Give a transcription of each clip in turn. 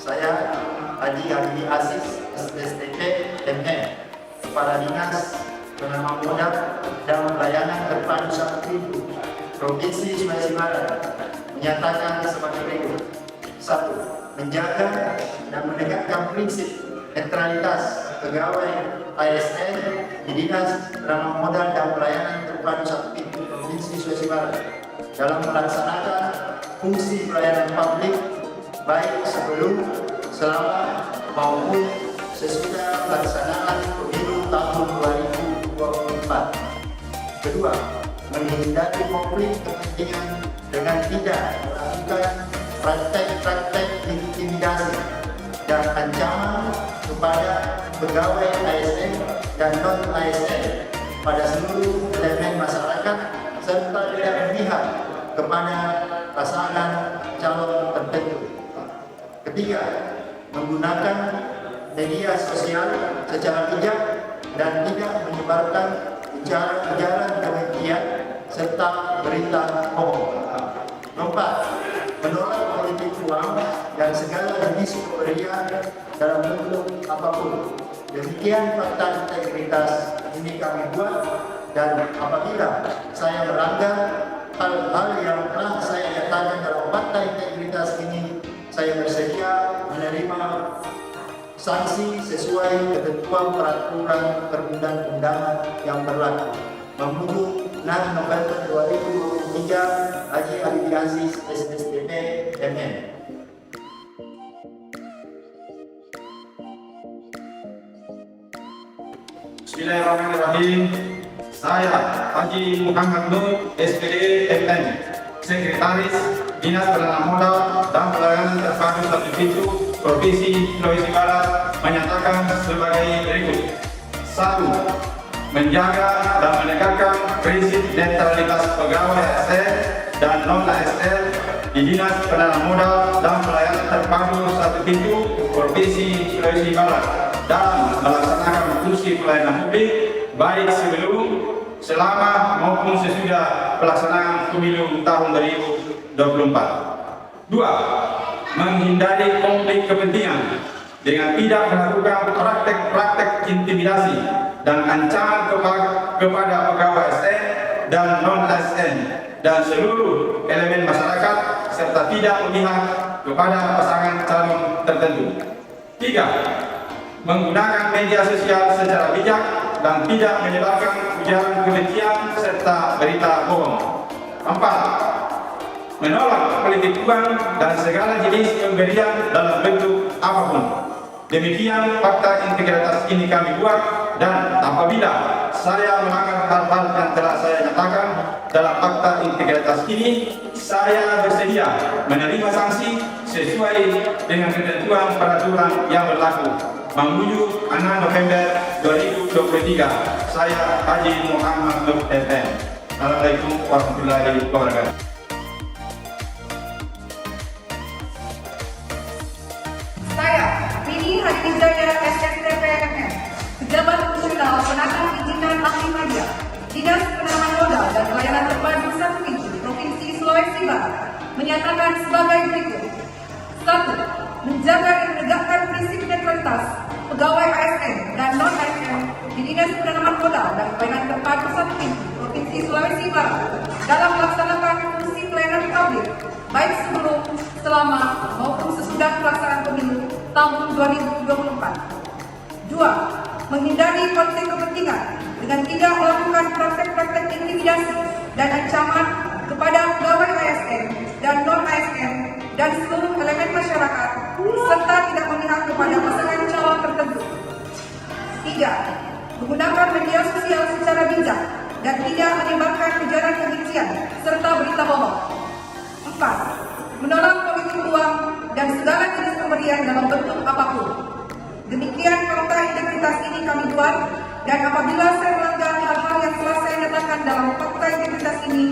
Saya Haji Habibie Aziz, SSTP, MM, Kepala Dinas Penanaman Modal dan Pelayanan Terpadu Satu Pintu, Provinsi Sulawesi Barat, menyatakan sebagai berikut. 1. Menjaga dan menegakkan prinsip netralitas pegawai ASN di Dinas Penanaman Modal dan Pelayanan Terpadu Satu Pintu, Provinsi Sulawesi Barat dalam melaksanakan fungsi pelayanan publik baik sebelum, selama maupun sesudah pelaksanaan pemilu tahun 2024. Kedua, menghindari konflik kepentingan dengan tidak melakukan praktek-praktek intimidasi dan ancaman kepada pegawai ASN dan non-ASN pada seluruh elemen masyarakat serta tidak berpihak kepada pasangan calon tertentu. Ketiga, menggunakan media sosial secara bijak dan tidak menyebarkan ujaran kebencian serta berita bohong. 4. Menolak politik uang dan segala jenis pemberian dalam bentuk apapun. Demikian fakta integritas ini kami buat, dan apabila saya melanggar hal-hal yang telah saya nyatakan dalam fakta integritas ini, saya bersedia menerima sanksi sesuai ketentuan peraturan perundang-undangan yang berlaku. Menuju 6 November 2023, Haji Habibie Aziz, SSTP, MM. Bismillahirrahmanirrahim. Saya Haji Muhammad Nur, SPD, MM, Sekretaris Dinas Penanaman Modal dan Pelayanan Terpadu Satu Pintu, Provinsi Sulawesi Barat, menyatakan sebagai berikut. 1. Menjaga dan menegakkan prinsip netralitas pegawai ASN dan non-ASN di Dinas Penanaman Modal dan Pelayanan Terpadu Satu Pintu, Provinsi Sulawesi Barat dalam melaksanakan fungsi pelayanan publik baik sebelum, selama maupun sesudah pelaksanaan pemilu tahun 2024. 2. Menghindari konflik kepentingan dengan tidak melakukan praktek-praktek intimidasi dan ancaman kepada pegawai ASN dan non-ASN dan seluruh elemen masyarakat serta tidak memihak kepada pasangan calon tertentu. 3. Menggunakan media sosial secara bijak dan tidak menyebarkan ujaran kebencian serta berita bohong. 4. Menolak politik uang dan segala jenis pemberian dalam bentuk apapun. Demikian fakta integritas ini kami buat, dan apabila saya melanggar hal-hal yang telah saya nyatakan dalam fakta integritas ini, saya bersedia menerima sanksi sesuai dengan ketentuan peraturan yang berlaku. Menuju 6 November 2023, saya Haji Muhammad Nur MM. Assalamualaikum warahmatullahi wabarakatuh. Saya, Rini Hadijaya SSTP MM, Pejabat Fungsional Penata Perizinan Ahli Media, Dinas Penanaman Modal dan Pelayanan Terpadu Satu Pintu, Provinsi Sulawesi Barat, menyatakan sebagai berikut. 1. Menjaga dan menegakkan prinsip netralitas pegawai ASN dan non-ASN di Dinas Penanaman Modal dan Pelayanan Terpadu Satu Pintu, Provinsi Sulawesi Barat dalam melaksanakan fungsi pelayanan publik baik sebelum, selama maupun sesudah pelaksanaan pemilu tahun 2024. 2. Menghindari konflik kepentingan dengan tidak melakukan praktek-praktek intimidasi dan ancaman kepada pegawai ASN dan non-ASN dan seluruh elemen masyarakat serta tidak memihak kepada pasangan calon tertentu. 3. Menggunakan media sosial secara bijak dan tidak menyebarkan ujaran kebencian serta berita bohong. 4. Menolak politik uang dan segala jenis pemberian dalam bentuk apapun. Demikian fakta integritas ini kami buat, dan apabila saya melanggar hal-hal yang telah saya nyatakan dalam fakta integritas ini,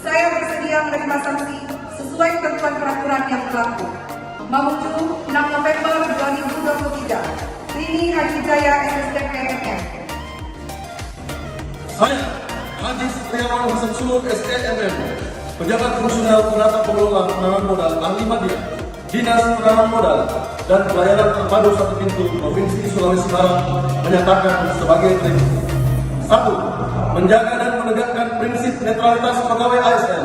saya bersedia menerima sanksi sesuai ketentuan peraturan yang berlaku. Menuju 6 November 2023, Rini Hadijaya SSTP MM. Saya, Haji Setiawan Samsul STMM, Pejabat Fungsional Penata Pengelola Penanaman Modal Ahli Media, Dinas Penanaman Modal dan Pelayanan Terpadu Satu Pintu Provinsi Sulawesi Barat menyatakan sebagai berikut. 1. Menjaga dan menegakkan prinsip netralitas pegawai ASN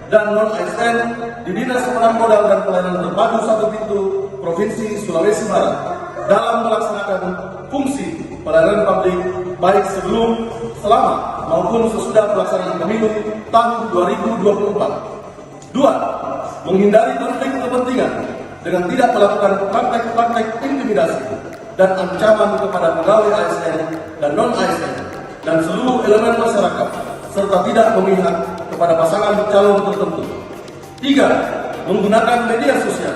dan non-ASN di Dinas Penanaman Modal dan Pelayanan Terpadu Satu Pintu Provinsi Sulawesi Barat dalam melaksanakan fungsi pelayanan publik baik sebelum, selama maupun sesudah pelaksanaan pemilu tahun 2024. 2. Menghindari konflik kepentingan dengan tidak melakukan praktek-praktek intimidasi dan ancaman kepada pegawai ASN dan non-ASN dan seluruh elemen masyarakat serta tidak memihak kepada pasangan calon tertentu. 3. Menggunakan media sosial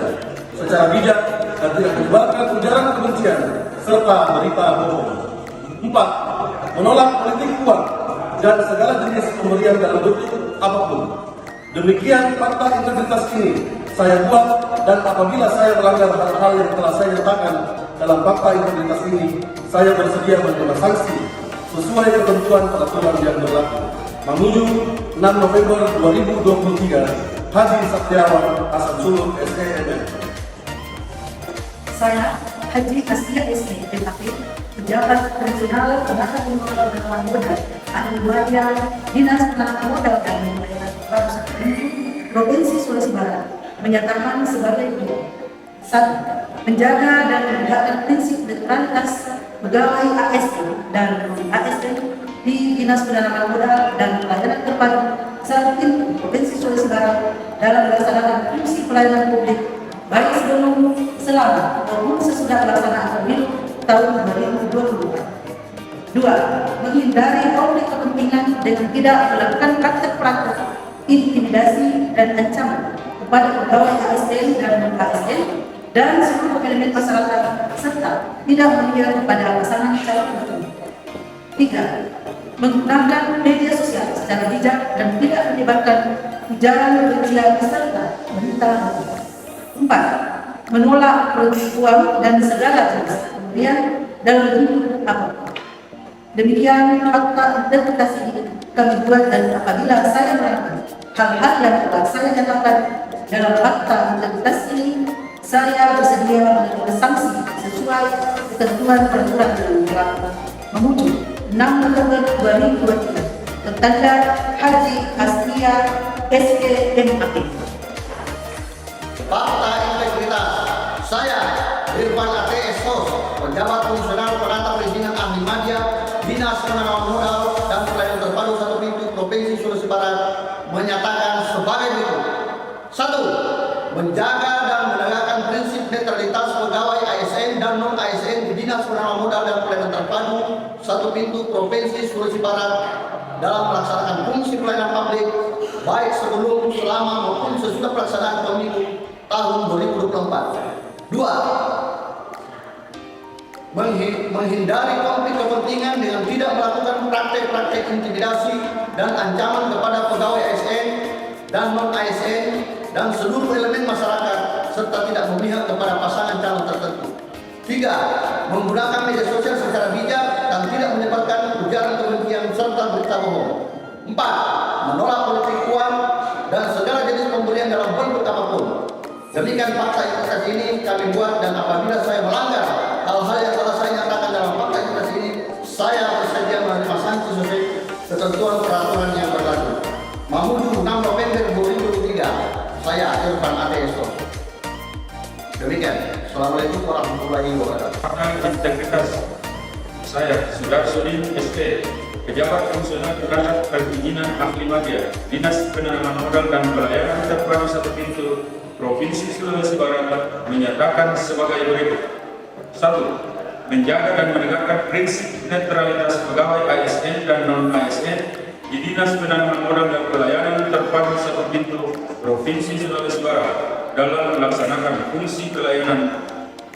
secara bijak dan tidak menyebarkan ujaran kebencian serta berita bohong. 4. Menolak politik uang dan segala jenis pemberian dalam bentuk apapun. Demikian fakta integritas ini saya buat, dan apabila saya melanggar hal-hal yang telah saya nyatakan dalam fakta integritas ini, saya bersedia menerima sanksi sesuai ketentuan peraturan yang berlaku. Mamuju 6 November 2023, Haji Saktiawan Hasan Suluk SEMM. Saya, Haji Astia SE, PKP, Pejabat Regional Penata Modal dan Penanaman Modal, Ahli Dinas Penanaman Modal dan Pelayanan Terpadu Satu Pintu, Provinsi Sulawesi Barat, menyatakan sebagai berikut. 1. Menjaga dan menegakkan prinsip netralitas pegawai ASN dan ASN di Dinas Penanaman Modal dan Pelayanan Terpadu Satu Pintu Provinsi Sulawesi Barat dalam melaksanakan fungsi pelayanan publik baik sebelum, selama maupun sesudah pelaksanaan pemilu tahun 2024. 2. Menghindari konflik kepentingan dengan tidak melakukan praktek-praktek intimidasi dan ancaman kepada pegawai ASN dan non-ASN dan seluruh elemen masyarakat serta tidak memihak kepada pasangan calon tertentu. 3. Menggunakan media sosial secara bijak dan tidak menyebarkan ujaran kebencian serta berita bohong. 4. Menolak politik uang dan segala jenis pemberian dalam bentuk apapun. Demikian fakta integritas ini kami buat, dan apabila saya melakukan hal-hal yang telah saya nyatakan dalam fakta integritas ini, saya bersedia menerima sanksi sesuai ketentuan peraturan yang berlaku. Memuju 6 November 2023, tertanda Haji Astia SEMM. Fakta integritas. Saya, Irfan ATS Sos, Pejabat Fungsional Penata Perizinan Ahli Media, Dinas Penanaman Modal dan Pelayanan Terpadu Satu Pintu Provinsi Sulawesi Barat, menyatakan sebagai berikut. 1. Menjaga dan menegakkan prinsip netralitas pegawai ASN dan non-ASN di Dinas Penanaman Modal dan Pelayanan Terpadu Satu Pintu Provinsi Sulawesi Barat dalam melaksanakan fungsi pelayanan publik baik sebelum, selama maupun sesudah pelaksanaan pemilu tahun 2024. 2. Menghindari konflik kepentingan dengan tidak melakukan praktek-praktek intimidasi dan ancaman kepada pegawai ASN dan non-ASN dan seluruh elemen masyarakat serta tidak memihak kepada pasangan calon tertentu. 3. Menggunakan media sosial secara bijak dan tidak menyebarkan ujaran kebencian serta berita bohong. 4. Menolak politik uang dan segala jenis pemberian dalam bentuk apapun. Demikian fakta integritas ini kami buat, dan apabila saya melanggar hal-hal yang telah saya nyatakan dalam fakta integritas ini, saya bersedia menerima sanksi sesuai ketentuan peraturan yang berlaku. Mamuju 6 November 2023, saya Irfan ATS. Demikian. Assalamualaikum warahmatullahi wabarakatuh. Fakta integritas. Saya, Sudarsudin SP, Pejabat Fungsional Penata Perizinan Ahli Media, Dinas Penanaman Modal dan Pelayanan Terpadu Satu Pintu Provinsi Sulawesi Barat, menyatakan sebagai berikut. 1. Menjaga dan menegakkan prinsip netralitas pegawai ASN dan non-ASN di Dinas Penanaman Modal dan Pelayanan Terpadu Satu Pintu Provinsi Sulawesi Barat dalam melaksanakan fungsi pelayanan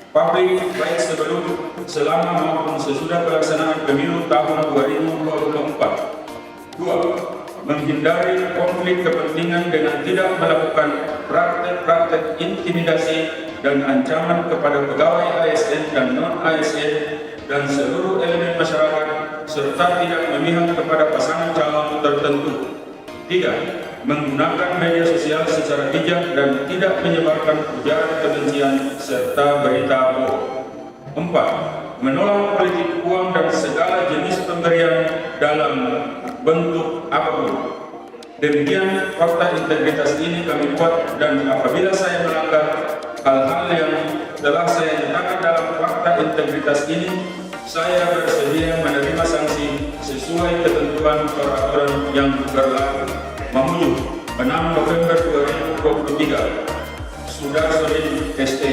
publik baik sebelum, selama maupun sesudah pelaksanaan pemilu tahun 2024. 2. Menghindari konflik kepentingan dengan tidak melakukan praktek-praktek intimidasi dan ancaman kepada pegawai ASN dan non-ASN dan seluruh elemen masyarakat serta tidak memihak kepada pasangan calon tertentu. 3. menggunakan media sosial secara bijak dan tidak menyebarkan ujaran kebencian serta berita bohong. 4. Menolak politik uang dan segala jenis pemberian dalam bentuk apapun. Demikian fakta integritas ini kami buat, dan apabila saya melanggar hal-hal yang telah saya nyatakan dalam fakta integritas ini, saya bersedia menerima sanksi sesuai ketentuan peraturan yang berlaku. Mamuju, 6 November 2023. Sudarsodin ST.